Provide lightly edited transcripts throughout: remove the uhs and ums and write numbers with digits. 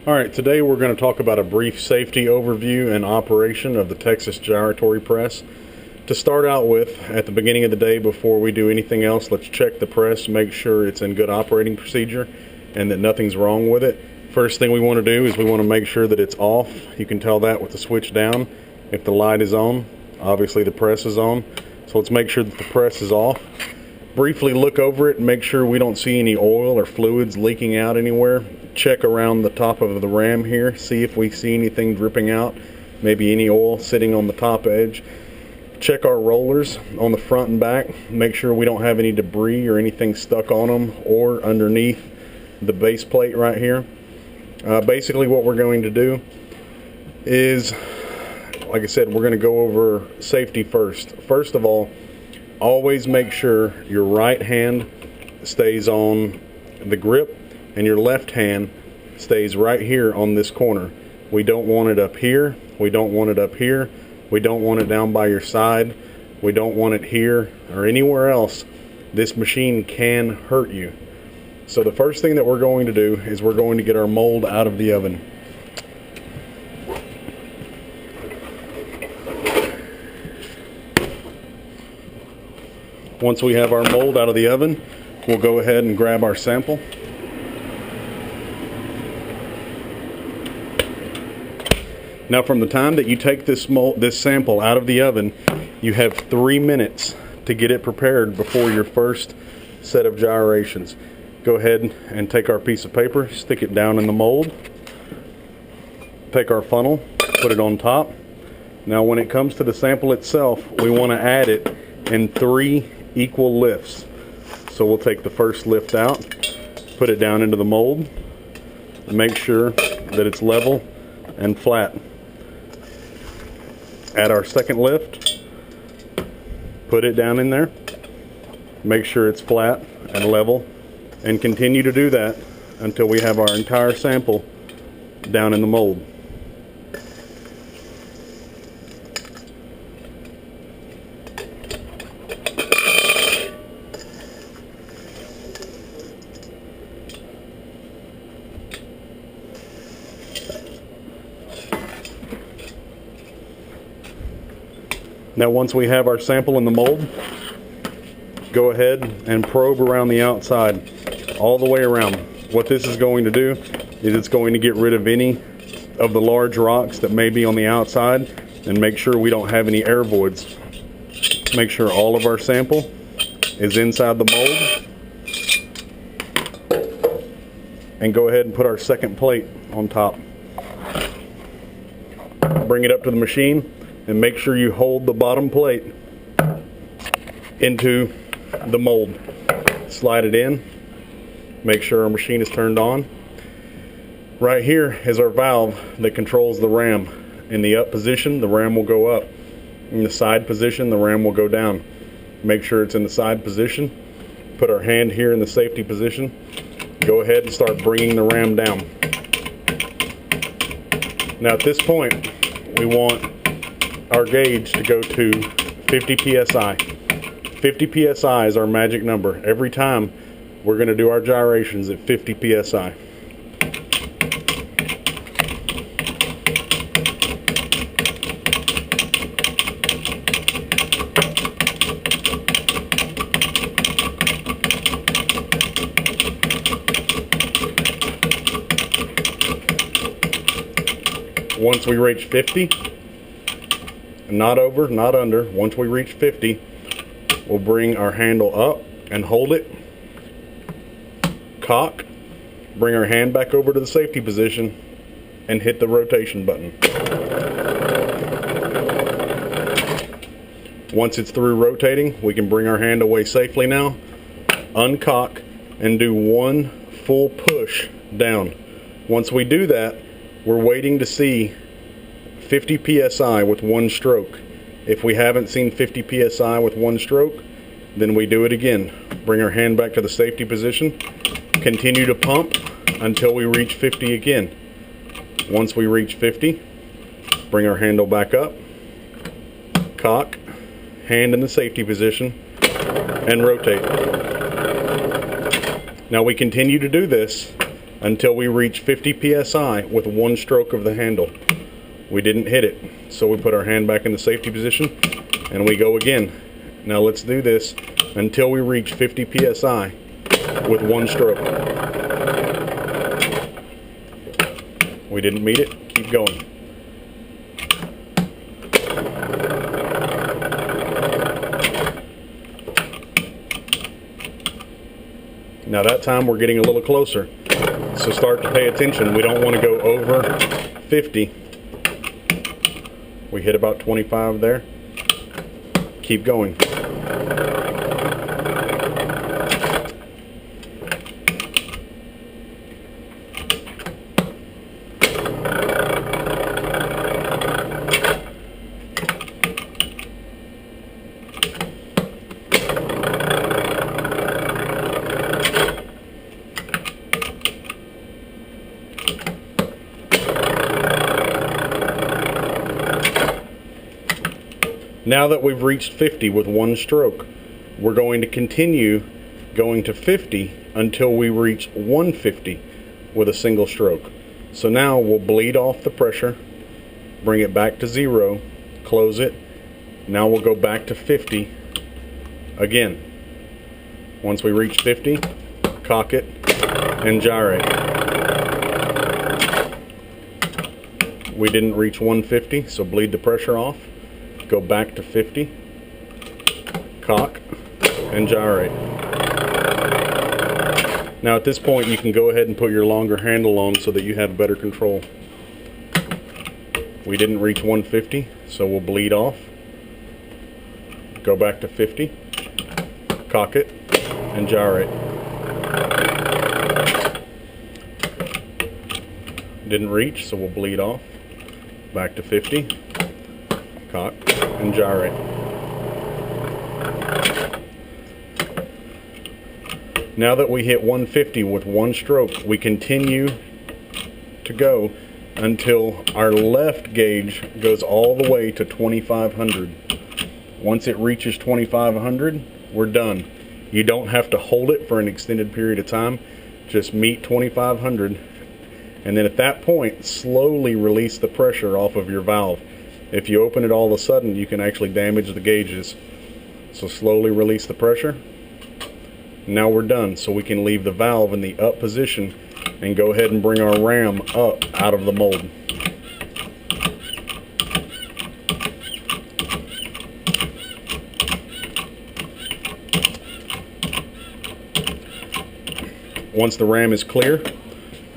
Alright, today we're going to talk about a brief safety overview and operation of the Texas Gyratory Press. To start out with, at the beginning of the day, before we do anything else, let's check the press, make sure it's in good operating procedure and that nothing's wrong with it. First thing we want to do is we want to make sure that it's off. You can tell that with the switch down. If the light is on, obviously the press is on. So let's make sure that the press is off. Briefly look over it and make sure we don't see any oil or fluids leaking out anywhere. Check around the top of the ram here, see if we see anything dripping out, maybe any oil sitting on the top edge. Check our rollers on the front and back, make sure we don't have any debris or anything stuck on them or underneath the base plate right here. Basically what we're going to do is, like I said, we're going to go over safety first. First of all, always make sure your right hand stays on the grip and your left hand stays right here on this corner. We don't want it up here, we don't want it up here, we don't want it down by your side, we don't want it here or anywhere else. This machine can hurt you. So the first thing that we're going to do is we're going to get our mold out of the oven. Once we have our mold out of the oven, we'll go ahead and grab our sample. Now from the time that you take this sample out of the oven, you have 3 minutes to get it prepared before your first set of gyrations. Go ahead and take our piece of paper, stick it down in the mold, take our funnel, put it on top. Now when it comes to the sample itself, we want to add it in 3 equal lifts. So we'll take the first lift out, put it down into the mold, and make sure that it's level and flat. Add our second lift, put it down in there, make sure it's flat and level, and continue to do that until we have our entire sample down in the mold. Now once we have our sample in the mold, go ahead and probe around the outside, all the way around. What this is going to do is it's going to get rid of any of the large rocks that may be on the outside and make sure we don't have any air voids. Make sure all of our sample is inside the mold. And go ahead and put our second plate on top. Bring it up to the machine and make sure you hold the bottom plate into the mold. Slide it in. Make sure our machine is turned on. Right here is our valve that controls the ram. In the up position, the ram will go up. In the side position, the ram will go down. Make sure it's in the side position. Put our hand here in the safety position. Go ahead and start bringing the ram down. Now at this point, we want our gauge to go to 50 psi. 50 psi is our magic number. Every time we're going to do our gyrations at 50 psi. Once we reach 50, not over, not under, once we reach 50, we'll bring our handle up and hold it, cock, bring our hand back over to the safety position, and hit the rotation button. Once it's through rotating, we can bring our hand away safely now, uncock, and do one full push down. Once we do that, we're waiting to see 50 psi with one stroke. If we haven't seen 50 psi with one stroke, then we do it again. Bring our hand back to the safety position, continue to pump until we reach 50 again. Once we reach 50, bring our handle back up, cock, hand in the safety position, and rotate. Now we continue to do this until we reach 50 psi with one stroke of the handle. We didn't hit it, so we put our hand back in the safety position and we go again. Now let's do this until we reach 50 psi with one stroke. We didn't meet it, keep going. Now that time we're getting a little closer, so start to pay attention. We don't want to go over 50. We hit about 25 there. Keep going. Now that we've reached 50 with one stroke, we're going to continue going to 50 until we reach 150 with a single stroke. So now we'll bleed off the pressure, bring it back to 0, close it. Now we'll go back to 50 again. Once we reach 50, cock it and gyrate. We didn't reach 150, so bleed the pressure off. Go back to 50, cock, and gyrate. Now at this point you can go ahead and put your longer handle on so that you have better control. We didn't reach 150, so we'll bleed off. Go back to 50, cock it, and gyrate. Didn't reach, so we'll bleed off. Back to 50, cock, and gyrate. Now that we hit 150 with one stroke, we continue to go until our left gauge goes all the way to 2500. Once it reaches 2500, we're done. You don't have to hold it for an extended period of time. Just meet 2500, and then at that point slowly release the pressure off of your valve. If you open it all of a sudden, you can actually damage the gauges. So slowly release the pressure. Now we're done, so we can leave the valve in the up position and go ahead and bring our ram up out of the mold. Once the ram is clear,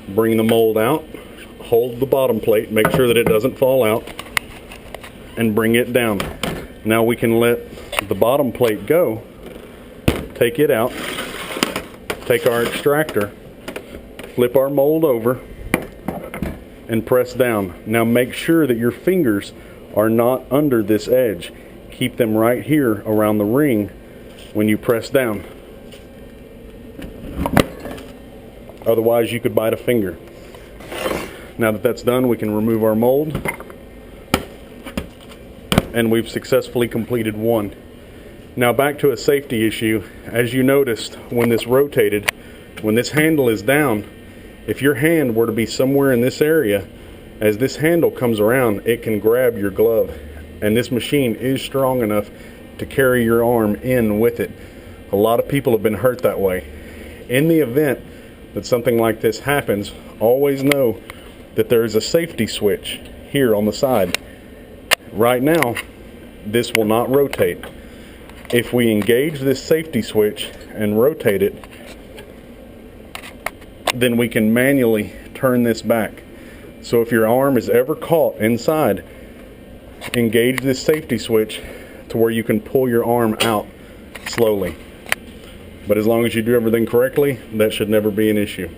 bring the mold out, hold the bottom plate, make sure that it doesn't fall out, and bring it down. Now we can let the bottom plate go, take it out, take our extractor, flip our mold over, and press down. Now make sure that your fingers are not under this edge. Keep them right here around the ring when you press down. Otherwise you could bite a finger. Now that that's done, we can remove our mold. And we've successfully completed one. Now back to a safety issue. As you noticed when this rotated, when this handle is down, if your hand were to be somewhere in this area, as this handle comes around, it can grab your glove. And this machine is strong enough to carry your arm in with it. A lot of people have been hurt that way. In the event that something like this happens, always know that there is a safety switch here on the side. Right now, this will not rotate. If we engage this safety switch and rotate it, then we can manually turn this back. So if your arm is ever caught inside, engage this safety switch to where you can pull your arm out slowly. But as long as you do everything correctly, that should never be an issue.